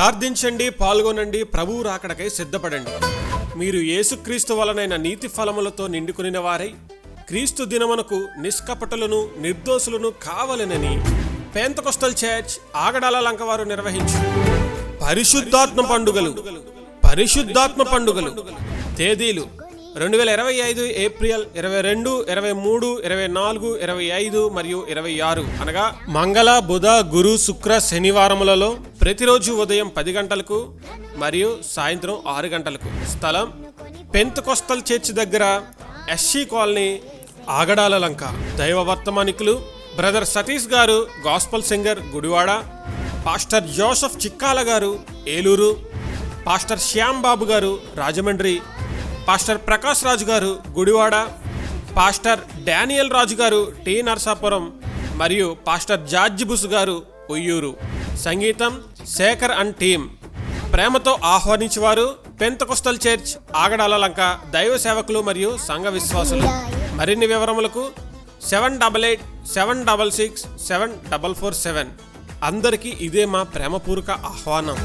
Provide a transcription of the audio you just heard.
ప్రార్థించండి, పాల్గొనండి, ప్రభువు రాకడకై సిద్ధపడండి. మీరు యేసుక్రీస్తు వలనైన నీతి ఫలములతో నిండుకునిన వారై క్రీస్తు దినమునకు నిష్కపటులను నిర్దోషులను కావలెనని పెంతెకొస్తల్ చర్చ్ ఆగడాల లంక వారు నిర్వహించు పరిశుద్ధాత్మ పండుగలు తేదీలు 2025 ఏప్రిల్ 22, 23, 24, 25 మరియు 26 అనగా మంగళ, బుధ, గురు, శుక్ర, శనివారములలో ప్రతిరోజు ఉదయం 10 గంటలకు మరియు సాయంత్రం 6 గంటలకు. స్థలం పెంతెకొస్తల్ చర్చ్ దగ్గర ఎస్సీ కాలనీ, ఆగడాల లంక. దైవ వర్తమానికులు బ్రదర్ సతీష్ గారు, gospel singer, Gudivada. Pastor Joseph Chikkala గారు, ఏలూరు. పాస్టర్ శ్యామ్ బాబు గారు, రాజమండ్రి. పాస్టర్ ప్రకాష్ రాజు గారు, గుడివాడ. పాస్టర్ డానియల్ రాజు గారు, టి నరసాపురం. మరియు పాస్టర్ జార్జ్ బుస్ గారు, ఉయ్యూరు. సంగీతం శేఖర్ అండ్ టీమ్. ప్రేమతో ఆహ్వానించేవారు పెంతెకొస్తల్ చర్చ్ ఆగడాల లంక దైవ సేవకులు మరియు సంఘ విశ్వాసులు. మరిన్ని వివరములకు 7887667447. అందరికీ ఇదే మా ప్రేమపూర్వక ఆహ్వానం.